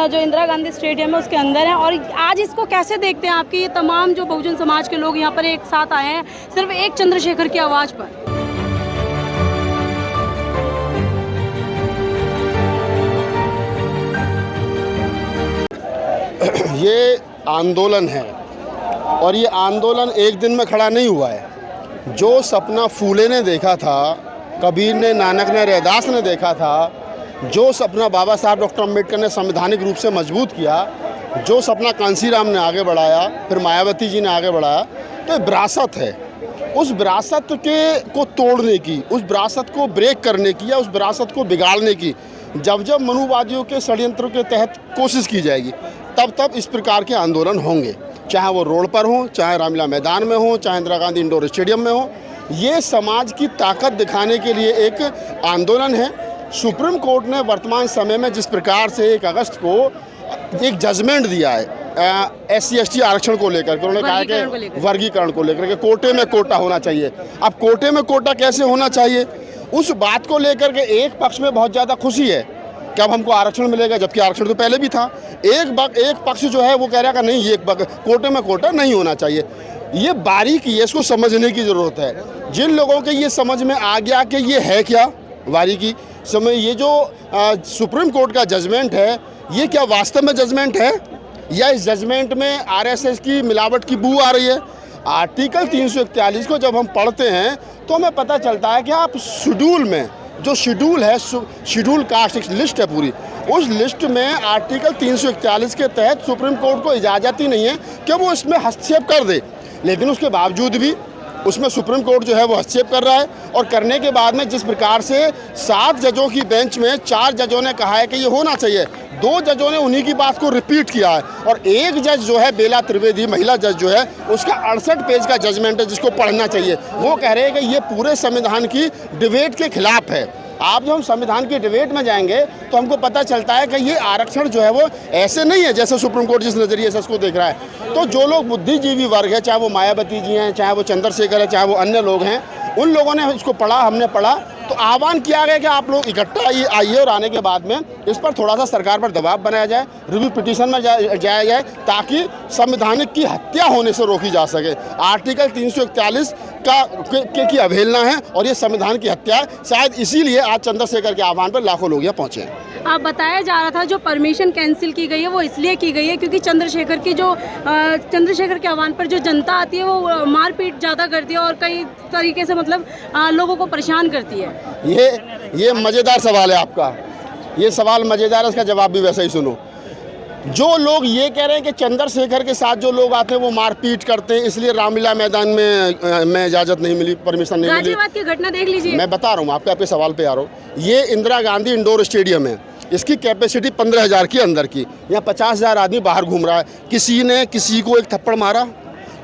जो इंदिरा गांधी स्टेडियम है उसके अंदर हैं और आज इसको कैसे देखते हैं आपके ये तमाम जो बहुजन समाज के लोग यहाँ पर एक साथ आए हैं सिर्फ एक चंद्रशेखर की आवाज़ पर। ये आंदोलन है और ये आंदोलन एक दिन में खड़ा नहीं हुआ है। जो सपना फूले ने देखा था, कबीर ने, नानक ने, रैदास ने देखा था, जो सपना बाबा साहब डॉक्टर अम्बेडकर ने संवैधानिक रूप से मजबूत किया, जो सपना कांसीराम ने आगे बढ़ाया, फिर मायावती जी ने आगे बढ़ाया, तो विरासत है। उस विरासत को तोड़ने की, उस विरासत को ब्रेक करने की या उस विरासत को बिगाड़ने की जब जब मनुवादियों के षड्यंत्रों के तहत कोशिश की जाएगी तब तब इस प्रकार के आंदोलन होंगे, चाहे वो रोड पर हो, चाहे रामलीला मैदान में हो, चाहे इंदिरा गांधी इंडोर स्टेडियम में हो। ये समाज की ताकत दिखाने के लिए एक आंदोलन है। सुप्रीम कोर्ट ने वर्तमान समय में जिस प्रकार से 1 अगस्त को एक जजमेंट दिया है SC ST आरक्षण को लेकर के, उन्होंने कहा कि वर्गीकरण को लेकर के कोटे में कोटा होना चाहिए। अब कोटे में कोटा कैसे होना चाहिए, उस बात को लेकर के एक पक्ष में बहुत ज़्यादा खुशी है कि अब हमको आरक्षण मिलेगा, जबकि आरक्षण तो पहले भी था। एक पक्ष जो है वो कह रहा है कि नहीं, ये कोटे में कोटा नहीं होना चाहिए। ये बारीकी है, इसको समझने की ज़रूरत है। जिन लोगों के ये समझ में आ गया कि ये है क्या बारीकी समय, ये जो सुप्रीम कोर्ट का जजमेंट है, ये क्या वास्तव में जजमेंट है या इस जजमेंट में RSS की मिलावट की बू आ रही है। आर्टिकल 341 को जब हम पढ़ते हैं तो हमें पता चलता है कि आप शेड्यूल में, जो शेड्यूल है, शेड्यूल कास्ट लिस्ट है पूरी, उस लिस्ट में आर्टिकल 341 के तहत सुप्रीम कोर्ट को इजाज़त ही नहीं है कि वो इसमें हस्तक्षेप कर दे। लेकिन उसके बावजूद भी उसमें सुप्रीम कोर्ट जो है वो हस्तक्षेप कर रहा है और करने के बाद में जिस प्रकार से 7 जजों की बेंच में 4 जजों ने कहा है कि ये होना चाहिए, 2 जजों ने उन्हीं की बात को रिपीट किया है और एक जज जो है बेला त्रिवेदी, महिला जज जो है, उसका 68 पेज का जजमेंट है जिसको पढ़ना चाहिए। वो कह रहे हैं कि ये पूरे संविधान की डिबेट के खिलाफ है। आप जब हम संविधान की डिबेट में जाएंगे तो हमको पता चलता है कि ये आरक्षण जो है वो ऐसे नहीं है जैसे सुप्रीम कोर्ट जिस नज़रिए से इसको देख रहा है। तो जो लोग बुद्धिजीवी वर्ग है, चाहे वो मायावती जी हैं, चाहे वो चंद्रशेखर है, चाहे वो अन्य लोग हैं, उन लोगों ने इसको पढ़ा, हमने पढ़ा, तो आह्वान किया गया कि आप लोग इकट्ठा आइए और आने के बाद में इस पर थोड़ा सा सरकार पर दबाव बनाया जाए, रिव्यू पिटीशन में जाया जाए ताकि संवैधानिक की हत्या होने से रोकी जा सके। आर्टिकल 341 की अवहेलना है और ये संविधान की हत्या है। शायद इसीलिए आज चंद्रशेखर के आह्वान पर लाखों लोग यहाँ पहुँचे हैं। आप बताया जा रहा था जो परमिशन कैंसिल की गई है वो इसलिए की गई है क्योंकि चंद्रशेखर के आह्वान पर जो जनता आती है वो मारपीट ज़्यादा करती है और कई तरीके से मतलब लोगों को परेशान करती है। ये मज़ेदार सवाल है आपका, ये सवाल मज़ेदार है, इसका जवाब भी वैसा ही सुनो। जो लोग ये कह रहे हैं कि चंद्रशेखर के साथ जो लोग आते हैं वो मारपीट करते हैं, इसलिए रामलीला मैदान में इजाज़त नहीं मिली, परमिशन नहीं मिली। गाजियाबाद की घटना देख लीजिए। मैं बता रहा हूँ आपके सवाल पे आ रहा हूँ। ये इंदिरा गांधी इंडोर स्टेडियम है, इसकी कैपेसिटी 15,000 की अंदर की, यहाँ 50,000 आदमी बाहर घूम रहा है। किसी ने किसी को एक थप्पड़ मारा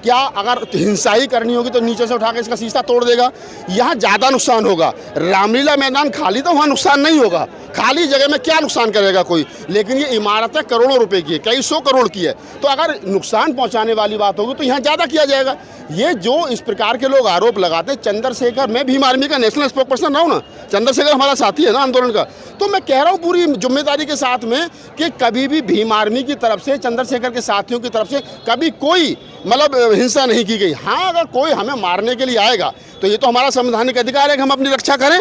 क्या? अगर हिंसा ही करनी होगी तो नीचे से उठा के इसका शीशा तोड़ देगा, यहाँ ज़्यादा नुकसान होगा। रामलीला मैदान खाली तो वहाँ नुकसान नहीं होगा, खाली जगह में क्या नुकसान करेगा कोई, लेकिन ये इमारतें करोड़ों रुपए की है, कई 100 करोड़ की है, तो अगर नुकसान पहुँचाने वाली बात होगी तो यहाँ ज़्यादा किया जाएगा। ये जो इस प्रकार के लोग आरोप लगाते हैं, चंद्रशेखर, मैं भीम आर्मी का नेशनल स्पोक पर्सन रहा हूँ ना, चंद्रशेखर हमारा साथी है ना आंदोलन का, तो मैं कह रहा हूँ पूरी जिम्मेदारी के साथ में कि कभी भी भीम आर्मी की तरफ से, चंद्रशेखर के साथियों की तरफ से कभी कोई मतलब हिंसा नहीं की गई। हाँ, अगर कोई हमें मारने के लिए आएगा तो ये तो हमारा संवैधानिक अधिकार है कि हम अपनी रक्षा करें,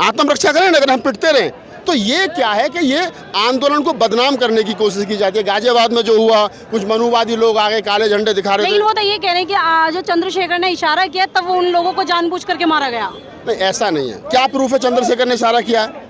आत्मरक्षा करें। अगर हम पिटते रहें तो ये क्या है कि ये आंदोलन को बदनाम करने की कोशिश की जाती है। गाजियाबाद में जो हुआ, कुछ मनुवादी लोग आगे काले झंडे दिखा रहे थे, लेकिन वो तो ये कह रहे हैं कि जो चंद्रशेखर ने इशारा किया तब वो उन लोगों को जानबूझ करके मारा गया। नहीं, ऐसा नहीं है। क्या प्रूफ है चंद्रशेखर ने इशारा किया है?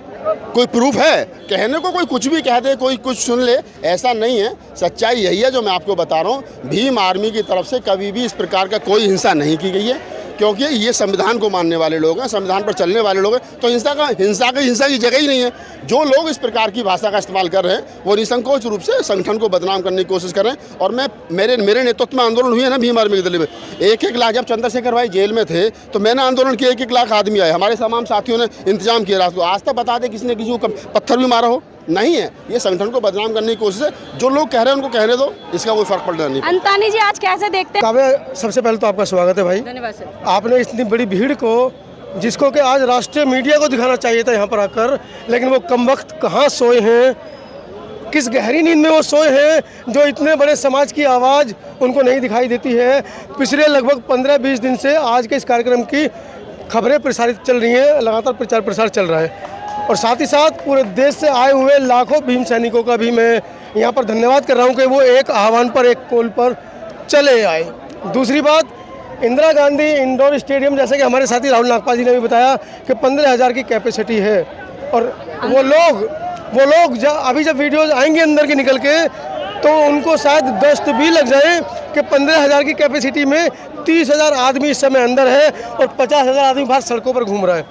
कोई प्रूफ है? कहने को कोई कुछ भी कह दे, कोई कुछ सुन ले, ऐसा नहीं है। सच्चाई यही है जो मैं आपको बता रहा हूँ। भीम आर्मी की तरफ से कभी भी इस प्रकार का कोई हिंसा नहीं की गई है, क्योंकि ये संविधान को मानने वाले लोग हैं, संविधान पर चलने वाले लोग हैं, तो हिंसा की जगह ही नहीं है। जो लोग इस प्रकार की भाषा का इस्तेमाल कर रहे हैं वो निसंकोच रूप से संगठन को बदनाम करने की कोशिश कर रहे हैं। और मेरे नेतृत्व में आंदोलन हुई है ना भीम आर्मी की दिल्ली में, 1-1 लाख, जब चंद्रशेखर भाई जेल में थे तो मैंने आंदोलन किया, 1-1 लाख आदमी आए, हमारे तमाम साथियों ने इंतजाम किया रात को। आज तक बता दें किसी ने किसी को पत्थर भी मारा हो? नहीं है। ये संगठन को बदनाम करने की कोशिश है। जो लोग कह रहे हैं उनको कहने दो, इसका कोई फर्क पड़ना नहीं। अंतानी जी आज कैसे देखते हैं? काव्या, सबसे पहले तो आपका स्वागत है भाई, धन्यवाद सर। आपने इतनी बड़ी भीड़ को, जिसको कि आज राष्ट्रीय मीडिया को दिखाना चाहिए था यहाँ पर आकर, लेकिन वो कमबख्त कहाँ सोए हैं, किस गहरी नींद में वो सोए हैं जो इतने बड़े समाज की आवाज़ उनको नहीं दिखाई देती है। पिछले लगभग 15-20 दिन से आज के इस कार्यक्रम की खबरें प्रसारित चल रही हैं, लगातार प्रचार प्रसार चल रहा है और साथ ही साथ पूरे देश से आए हुए लाखों भीम सैनिकों का भी मैं यहाँ पर धन्यवाद कर रहा हूँ कि वो एक आह्वान पर, एक कॉल पर चले आए। दूसरी बात, इंदिरा गांधी इंडोर स्टेडियम, जैसे कि हमारे साथी राहुल नागपाल जी ने भी बताया कि 15,000 की कैपेसिटी है और वो लोग अभी जब वीडियोज आएंगे अंदर के निकल के तो उनको शायद दस्त भी लग जाए कि 15,000 की कैपेसिटी में 30,000 आदमी इस समय अंदर है और 50,000 आदमी बाहर सड़कों पर घूम रहा है।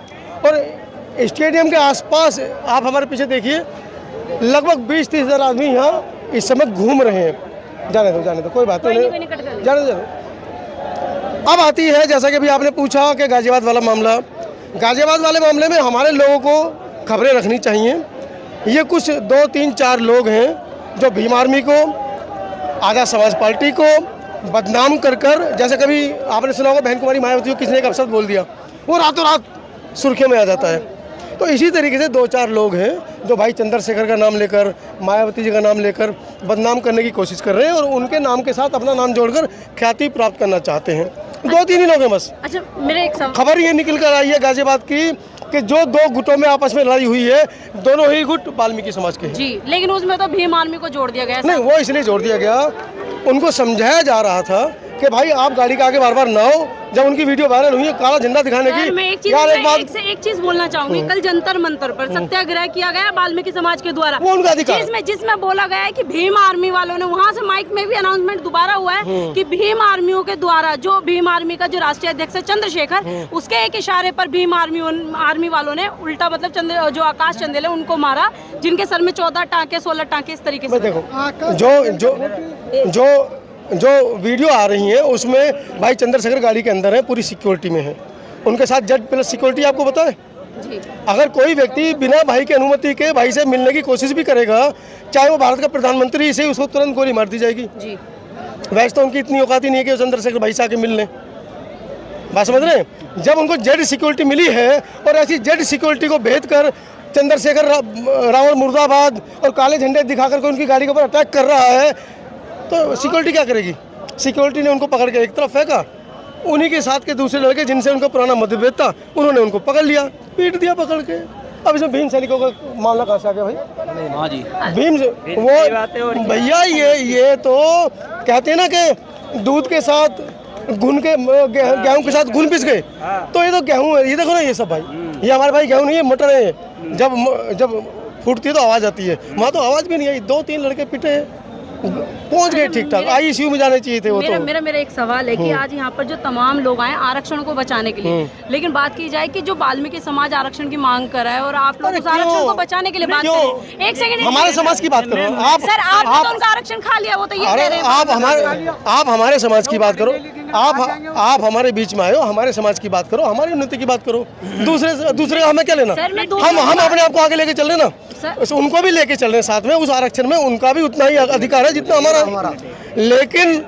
और स्टेडियम के आसपास आप हमारे पीछे देखिए, लगभग 20-30 हज़ार आदमी यहाँ इस समय घूम रहे हैं। जाने दो कोई बात नहीं, जाने दो। अब आती है, जैसा कि अभी आपने पूछा कि गाजियाबाद वाला मामला, गाजियाबाद वाले मामले में हमारे लोगों को खबरें रखनी चाहिए। ये कुछ 2-3-4 लोग हैं जो भीम आर्मी को, आज़ाद समाज पार्टी को बदनाम कर जैसे कभी आपने सुना होगा बहन कुमारी मायावती को किसने एक अपशब्द बोल दिया, वो रातों रात सुर्खियों में आ जाता है। तो इसी तरीके से 2-4 लोग हैं जो भाई चंद्रशेखर का नाम लेकर, मायावती जी का नाम लेकर बदनाम करने की कोशिश कर रहे हैं और उनके नाम के साथ अपना नाम जोड़कर ख्याति प्राप्त करना चाहते हैं। 2-3 ही लोग हैं बस। अच्छा, मेरे एक सवाल, खबर ये निकल कर आई है गाजियाबाद की कि जो 2 गुटों में आपस में लड़ाई हुई है, दोनों ही गुट वाल्मीकि समाज के हैं। जी, लेकिन उसमें तो भीम आर्मी को जोड़ दिया गया है। नहीं, वो इसलिए जोड़ दिया गया, उनको समझाया जा रहा था कि भाई आप गाड़ी के आगे बार बार ना हो। जब उनकी वीडियो वायरल हुई है काला झंडा दिखाने की, मैं एक चीज बोलना चाहूंगी, कल जंतर मंतर पर सत्याग्रह किया गया वाल्मीकि समाज के द्वारा, वो उनका अधिकार, जिसमें बोला गया है कि भीम आर्मी वालों ने, वहां से माइक में भी अनाउंसमेंट दोबारा हुआ है कि भीम आर्मियों के द्वारा, जो भीम आर्मी का जो राष्ट्रीय अध्यक्ष है चंद्रशेखर, उसके एक इशारे पर भीम आर्मी वालों ने उल्टा मतलब जो आकाश चंदेल है उनको मारा, जिनके सर में 14 टाँके 16 टाँके इस तरीके से। देखो जो वीडियो आ रही है उसमें भाई चंद्रशेखर गाड़ी के अंदर है, पूरी सिक्योरिटी में है, उनके साथ जेड प्लस सिक्योरिटी। आपको पता है, अगर कोई व्यक्ति बिना भाई की अनुमति के भाई से मिलने की कोशिश भी करेगा, चाहे वो भारत का प्रधानमंत्री से, उसको तुरंत गोली मार दी जाएगी। वैसे तो उनकी इतनी औकात ही नहीं है कि चंद्रशेखर भाई से आके मिल लें। बात समझ रहे हैं? जब उनको जेड सिक्योरिटी मिली है और ऐसी जेड सिक्योरिटी को भेद कर चंद्रशेखर रावण मुर्दाबाद और काले झंडे दिखाकर के उनकी गाड़ी के ऊपर अटैक कर रहा है, तो सिक्योरिटी क्या करेगी? सिक्योरिटी ने उनको पकड़ के एक तरफ फेंका, उन्हीं के साथ के दूसरे लड़के जिनसे उनका पुराना मतभेद था, उन्होंने उनको पकड़ लिया, पीट दिया पकड़ के। अब इसमें भीम सैनिकों का मामला कहाँ से आ गया भाई? हाँ जी, भीम वो भैया ये तो कहते हैं ना कि दूध के साथ घुन के, गेहूं के साथ घुन पिस गए, तो ये तो गेहूं है। ये देखो ना, ये सब भाई, ये हमारे भाई गेहूं नहीं है, मटर है। जब फूटती है तो आवाज़ आती है, वहाँ तो आवाज़ भी नहीं आई। 2-3 लड़के पिटे हैं, पहुंच गए ठीक ठाक, आईसीयू में जाने चाहिए थे वो। मेरा एक सवाल है कि आज यहाँ पर जो तमाम लोग आए आरक्षण को बचाने के लिए, लेकिन बात की जाए कि जो वाल्मीकि समाज आरक्षण की मांग कर रहा है और आप लोग उस आरक्षण को बचाने के लिए बात करें। एक सेकंड, हमारे समाज की बात करो आप। सर, आपने तो उनका आरक्षण खा लिया, वो तो ये कह रहे हैं। आप हमारे समाज की बात करो, आप हमारे बीच में आए हो, हमारे समाज की बात करो, हमारी उन्नति की बात करो। दूसरे का हमें क्या लेना? हम अपने आप को आगे लेके चल रहे ना, उनको भी लेके चल रहे हैं साथ में। उस आरक्षण में उनका भी उतना ही अधिकार है जितना हमारा। लेकिन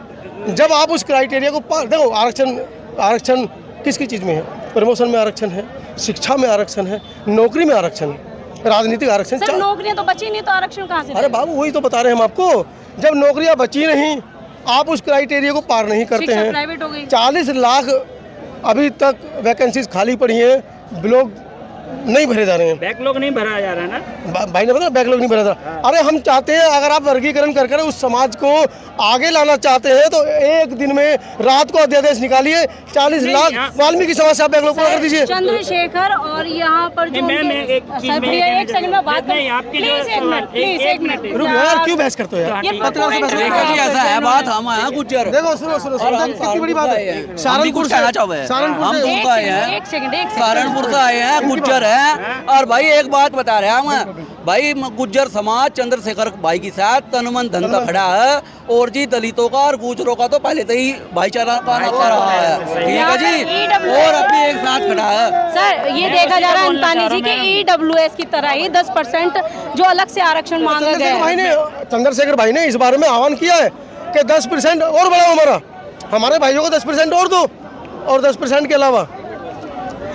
जब आप उस क्राइटेरिया को देखो, आरक्षण किसकी चीज़ में है? प्रमोशन में आरक्षण है, शिक्षा में आरक्षण है, नौकरी में आरक्षण है, राजनीतिक आरक्षण। सर, नौकरियां तो बची नहीं, तो आरक्षण कहाँ से? अरे बाबू, वही तो बता रहे हैं हम आपको। जब नौकरियां बची नहीं, आप उस क्राइटेरिया को पार नहीं करते हैं। प्राइवेट हो गई। 40 लाख अभी तक वैकेंसीज खाली पड़ी हैं, ब्लॉक नहीं भरे जा रहे हैं। बैकलॉग नहीं भरा जा रहा है ना, भाई ने बताया बैकलॉग नहीं भरा जा रहा। अरे हम चाहते हैं, अगर आप वर्गीकरण कर कर उस समाज को आगे लाना चाहते हैं तो एक दिन में रात को अध्यादेश निकालिए, 40 लाख वाल्मीकि समाज से आप बैकलॉग पूरा कर दीजिए। चंद्रशेखर और यहाँ पर जो एक सेकंड में बात करें, एक मिनट रुक यार, क्यों बहस करते हो यार? ऐसा है बात, हम हैं गुज्जर। देखो सुनो, कितनी बड़ी बात है। सहारनपुर से आए हैं, गुज्जर है। और भाई एक बात बता रहे हैं हम, भाई गुज्जर समाज चंद्रशेखर भाई के साथ तन मन धन का खड़ा है, और जी दलितों का और गुजरों का तो पहले से ही भाईचारा का नाता रहा है, ठीक है जी, और अभी एक साथ खड़ा है। सर, ये देखा जा रहा है अंतानी जी के EWS की तरह ही 10% जो अलग से आरक्षण मांगा गया है। चंद्रशेखर भाई ने इस बारे में आह्वान किया है कि 10% और बढ़ाओ, हमारे भाइयों को 10% और दो, और 10% के अलावा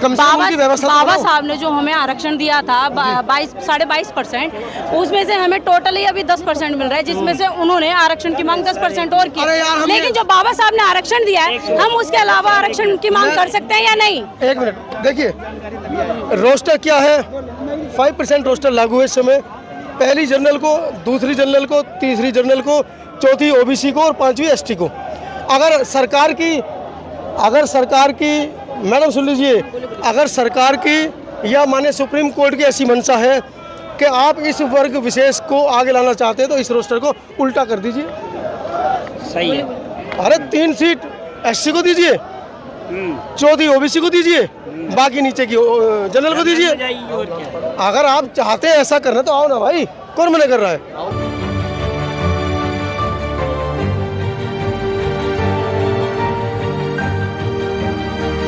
कम से कम उनकी व्यवस्था तो बाबा बनाओ। साहब ने जो हमें आरक्षण दिया था 22.5%, उसमें से हमें टोटली अभी 10% मिल रहा है, जिसमें से उन्होंने आरक्षण की मांग 10% और अरे यार, की। हमने- लेकिन जो बाबा साहब ने आरक्षण दिया है, हम उसके अलावा आरक्षण की मांग कर सकते हैं या नहीं? एक मिनट देखिए, रोस्टर क्या है, 5% रोस्टर लागू है इस समय। पहली जनरल को, दूसरी जनरल को, तीसरी जनरल को, चौथी ओबीसी को और पांचवी एसटी को। अगर सरकार की मैडम सुन लीजिए, अगर सरकार की या माने सुप्रीम कोर्ट की ऐसी मंशा है कि आप इस वर्ग विशेष को आगे लाना चाहते हैं तो इस रोस्टर को उल्टा कर दीजिए। सही है। अरे 3 सीट एससी को दीजिए, चौथी ओबीसी को दीजिए, बाकी नीचे की जनरल को दीजिए। और क्या। अगर आप चाहते हैं ऐसा करना तो आओ ना भाई, कौन मना कर रहा है।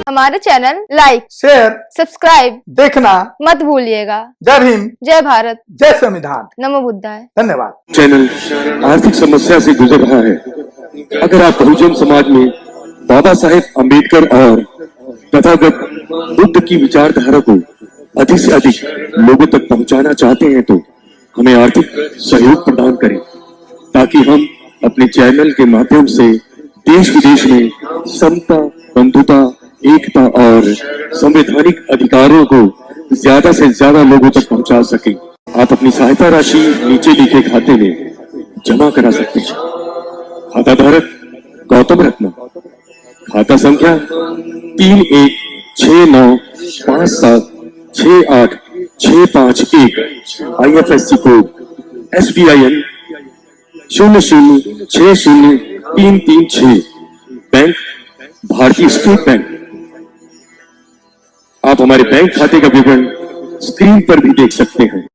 हमारे चैनल लाइक, शेयर, सब्सक्राइब देखना। मत भूलिएगा। जय भीम, जय भारत, जय संविधान। नमो बुद्धाय। धन्यवाद। चैनल आर्थिक समस्या से गुजर रहा है। अगर आप बहुजन समाज में बाबा साहेब अम्बेडकर और तथागत बुद्ध की विचारधारा को अधिक से अधिक लोगों तक पहुंचाना चाहते हैं तो हमें आर्थिक सहयोग प्रदान करें, ताकि हम अपने चैनल के माध्यम से देश विदेश में समता, बंधुता, एकता और संवैधानिक अधिकारों को ज्यादा से ज्यादा लोगों तक पहुंचा सके। आप अपनी सहायता राशि नीचे लिखे खाते में जमा करा सकते हैं। खाता धारक गौतम रत्न, खाता संख्या 3169576865 IFSC कोड SBIN 0060336, बैंक भारतीय स्टेट बैंक। आप हमारे बैंक खाते का विवरण स्क्रीन पर भी देख सकते हैं।